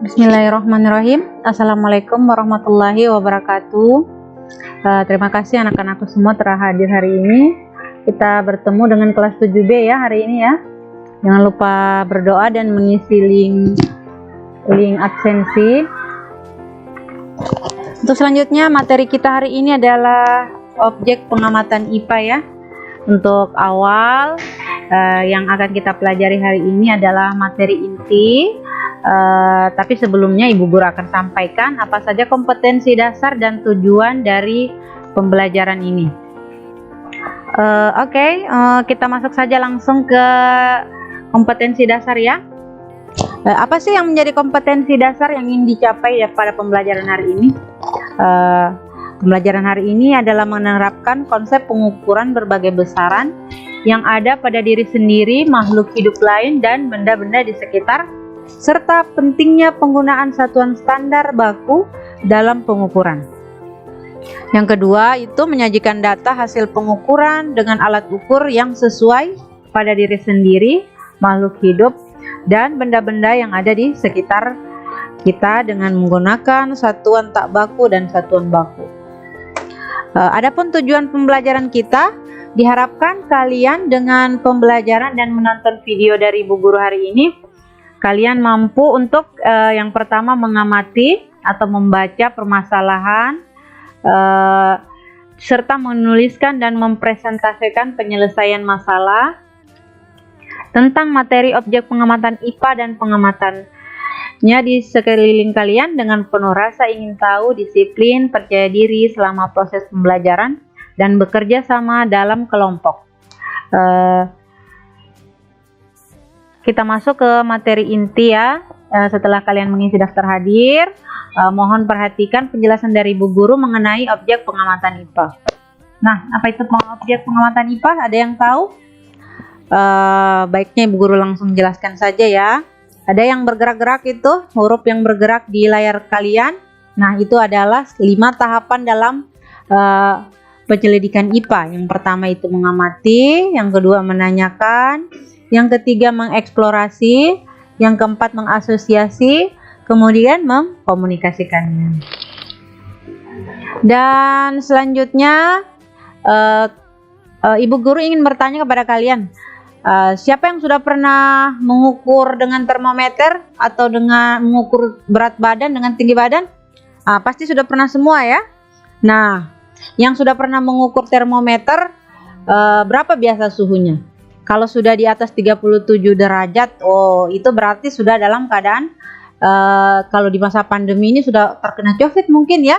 Bismillahirrahmanirrahim. Assalamualaikum warahmatullahi wabarakatuh. Terima kasih anak-anakku semua telah hadir hari ini. Kita bertemu dengan kelas 7B ya hari ini ya. Jangan lupa berdoa dan mengisi link absensi. Untuk selanjutnya materi kita hari ini adalah objek pengamatan IPA ya. Untuk awal yang akan kita pelajari hari ini adalah materi inti. Tapi sebelumnya Ibu Guru akan sampaikan apa saja kompetensi dasar dan tujuan dari pembelajaran ini. Kita masuk saja langsung ke kompetensi dasar ya. Apa sih yang menjadi kompetensi dasar yang ingin dicapai ya pada pembelajaran hari ini? Pembelajaran hari ini adalah menerapkan konsep pengukuran berbagai besaran yang ada pada diri sendiri, makhluk hidup lain, dan benda-benda di sekitar, serta pentingnya penggunaan satuan standar baku dalam pengukuran. Yang kedua itu menyajikan data hasil pengukuran dengan alat ukur yang sesuai pada diri sendiri, makhluk hidup, dan benda-benda yang ada di sekitar kita dengan menggunakan satuan tak baku dan satuan baku. Adapun tujuan pembelajaran kita, diharapkan kalian dengan pembelajaran dan menonton video dari Ibu Guru hari ini, kalian mampu untuk yang pertama mengamati atau membaca permasalahan serta menuliskan dan mempresentasikan penyelesaian masalah tentang materi objek pengamatan IPA dan pengamatannya di sekeliling kalian dengan penuh rasa ingin tahu, disiplin, percaya diri selama proses pembelajaran, dan bekerja sama dalam kelompok. Kita masuk ke materi inti ya. Setelah kalian mengisi daftar hadir, mohon perhatikan penjelasan dari Ibu Guru mengenai objek pengamatan IPA. Nah, apa itu objek pengamatan IPA? Ada yang tahu? Baiknya Ibu Guru langsung jelaskan saja ya. Ada yang bergerak-gerak itu, huruf yang bergerak di layar kalian. Nah, itu adalah 5 tahapan dalam penyelidikan IPA. Yang pertama itu mengamati, yang kedua menanyakan, yang ketiga mengeksplorasi, yang keempat mengasosiasi, kemudian mengkomunikasikannya. Dan selanjutnya Ibu Guru ingin bertanya kepada kalian, siapa yang sudah pernah mengukur dengan termometer atau dengan mengukur berat badan dengan tinggi badan? Pasti sudah pernah semua ya. Nah, yang sudah pernah mengukur termometer, berapa biasa suhunya? Kalau sudah di atas 37 derajat, oh itu berarti sudah dalam keadaan kalau di masa pandemi ini sudah terkena COVID mungkin ya.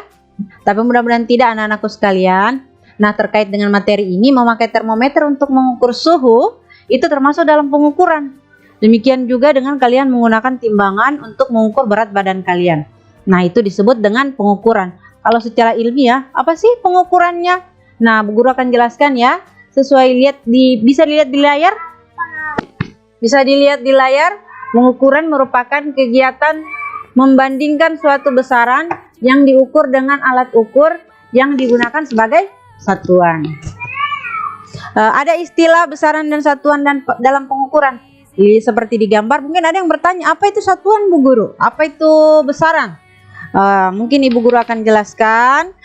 Tapi mudah-mudahan tidak anak-anakku sekalian. Nah, terkait dengan materi ini, memakai termometer untuk mengukur suhu itu termasuk dalam pengukuran. Demikian juga dengan kalian menggunakan timbangan untuk mengukur berat badan kalian. Nah, itu disebut dengan pengukuran. Kalau secara ilmiah, apa sih pengukurannya? Nah, Bu Guru akan jelaskan ya. Sesuai bisa dilihat di layar? Bisa dilihat di layar. Pengukuran merupakan kegiatan membandingkan suatu besaran yang diukur dengan alat ukur yang digunakan sebagai satuan. Ada istilah besaran dan satuan dalam pengukuran. Seperti di gambar, mungkin ada yang bertanya, apa itu satuan Bu Guru? Apa itu besaran? Mungkin Ibu Guru akan jelaskan.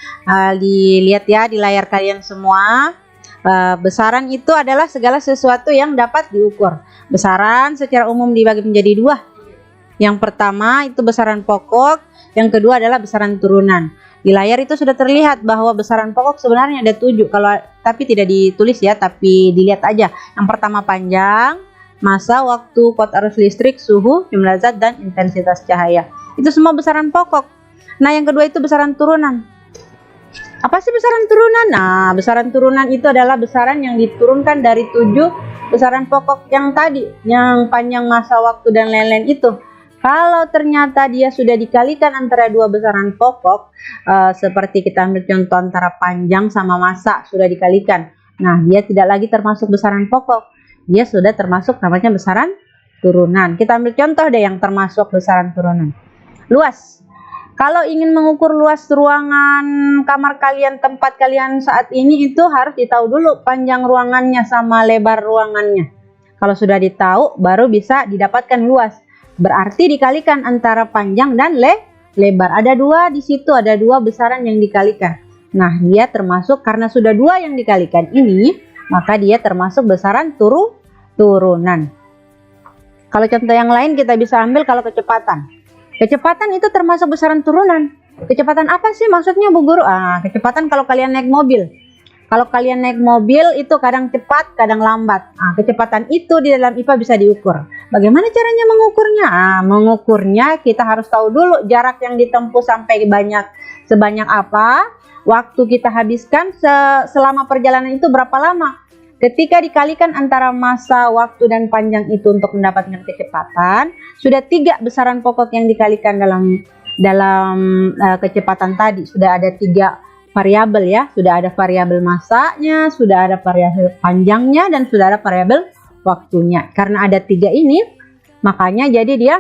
Dilihat ya di layar kalian semua. Besaran itu adalah segala sesuatu yang dapat diukur. Besaran secara umum dibagi menjadi 2. Yang pertama itu besaran pokok, yang kedua adalah besaran turunan. Di layar itu sudah terlihat bahwa besaran pokok sebenarnya ada 7, tapi tidak ditulis ya, tapi dilihat aja. Yang pertama panjang, masa, waktu, kuot arus listrik, suhu, jumlah zat, dan intensitas cahaya. Itu semua besaran pokok. Nah, yang kedua itu besaran turunan. Apa sih besaran turunan? Nah, besaran turunan itu adalah besaran yang diturunkan dari 7 besaran pokok yang tadi, yang panjang, masa, waktu, dan lain-lain itu. Kalau ternyata dia sudah dikalikan antara 2 besaran pokok, seperti kita ambil contoh antara panjang sama masa sudah dikalikan. Nah, dia tidak lagi termasuk besaran pokok. Dia sudah termasuk namanya besaran turunan. Kita ambil contoh deh yang termasuk besaran turunan. Luas. Kalau ingin mengukur luas ruangan kamar kalian, tempat kalian saat ini, itu harus ditahu dulu panjang ruangannya sama lebar ruangannya. Kalau sudah ditahu, baru bisa didapatkan luas. berarti dikalikan antara panjang dan lebar. Ada dua di situ, ada dua besaran yang dikalikan. Nah, dia termasuk karena sudah dua yang dikalikan ini, maka dia termasuk besaran turunan. Kalau contoh yang lain kita bisa ambil kalau kecepatan. Kecepatan itu termasuk besaran turunan. Kecepatan apa sih maksudnya Bu Guru? Kecepatan kalau kalian naik mobil. Kalau kalian naik mobil itu kadang cepat, kadang lambat. Kecepatan itu di dalam IPA bisa diukur. Bagaimana caranya mengukurnya? Mengukurnya kita harus tahu dulu jarak yang ditempuh sampai sebanyak apa. Waktu kita habiskan selama perjalanan itu berapa lama. Ketika dikalikan antara masa, waktu, dan panjang itu untuk mendapatkan kecepatan, sudah 3 besaran pokok yang dikalikan dalam kecepatan tadi. Sudah ada 3 variabel ya, sudah ada variabel masanya, sudah ada variabel panjangnya, dan sudah ada variabel waktunya. Karena ada 3 ini, makanya jadi dia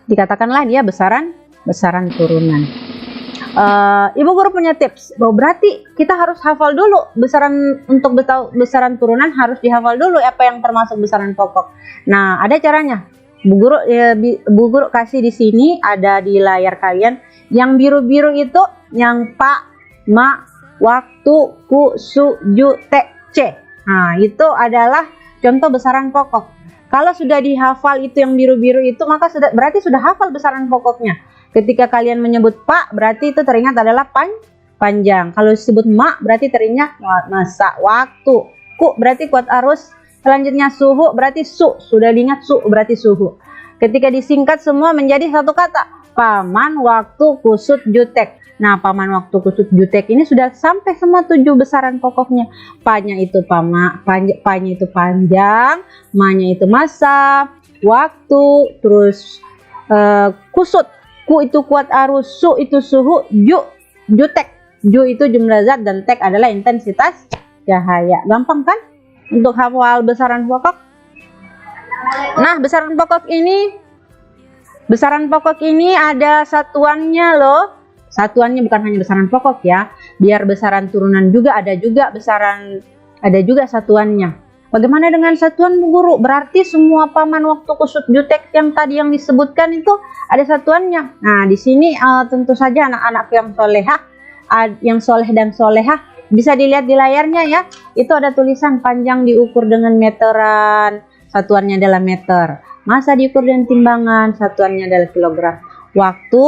dikatakanlah dia besaran turunan. Ibu Guru punya tips, berarti kita harus hafal dulu untuk besaran turunan, harus dihafal dulu apa yang termasuk besaran pokok. Nah, ada caranya. Bu Guru kasih di sini, ada di layar kalian. Yang biru-biru itu yang pa, ma, waktu, ku, su, ju, te, ce. Nah, itu adalah contoh besaran pokok. Kalau sudah dihafal itu yang biru-biru itu, maka berarti sudah hafal besaran pokoknya. Ketika kalian menyebut pak, berarti itu teringat adalah panjang. Kalau disebut mak, berarti teringat masa, waktu. Ku berarti kuat arus. Selanjutnya suhu, berarti sudah diingat berarti suhu. Ketika disingkat semua menjadi satu kata, paman, waktu, kusut, jutek. Nah, paman, waktu, kusut, jutek ini sudah sampai semua 7 besaran pokoknya. Pa-nya itu pa-nya itu panjang, ma-nya itu masa, waktu, terus kusut. Ku itu kuat arus, su itu suhu, jutek. Ju itu jumlah zat, dan tek adalah intensitas cahaya. Gampang kan untuk hafal besaran pokok? Nah, besaran pokok ini ada satuannya loh. Satuannya bukan hanya besaran pokok ya. Biar besaran turunan juga ada juga satuannya. Bagaimana dengan satuan Bu Guru? Berarti semua paman, waktu, kusut, jutek yang tadi yang disebutkan itu ada satuannya. Nah, di sini tentu saja anak-anak yang soleh dan solehah bisa dilihat di layarnya ya. Itu ada tulisan panjang diukur dengan meteran, satuannya adalah meter. Masa diukur dengan timbangan, satuannya adalah kilogram. Waktu,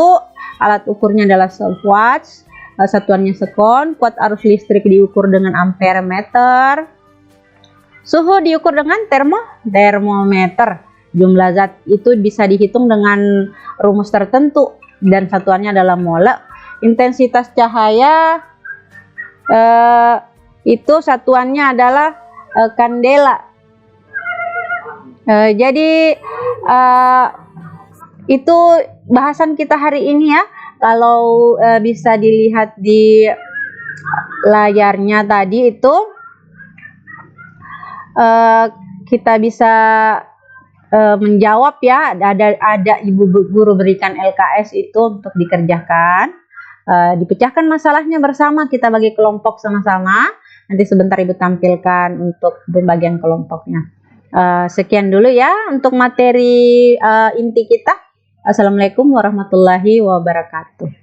alat ukurnya adalah stopwatch, satuannya sekon. Kuat arus listrik diukur dengan ampere meter. Suhu diukur dengan termometer. Jumlah zat itu bisa dihitung dengan rumus tertentu dan satuannya adalah mole. Intensitas cahaya itu satuannya adalah kandela. Jadi itu bahasan kita hari ini ya. Kalau bisa dilihat di layarnya tadi itu kita bisa menjawab ya. Ada Ibu Guru berikan LKS itu untuk dikerjakan. Dipecahkan masalahnya bersama, kita bagi kelompok sama-sama. Nanti sebentar Ibu tampilkan untuk pembagian kelompoknya. Sekian dulu ya untuk materi inti kita. Assalamualaikum warahmatullahi wabarakatuh.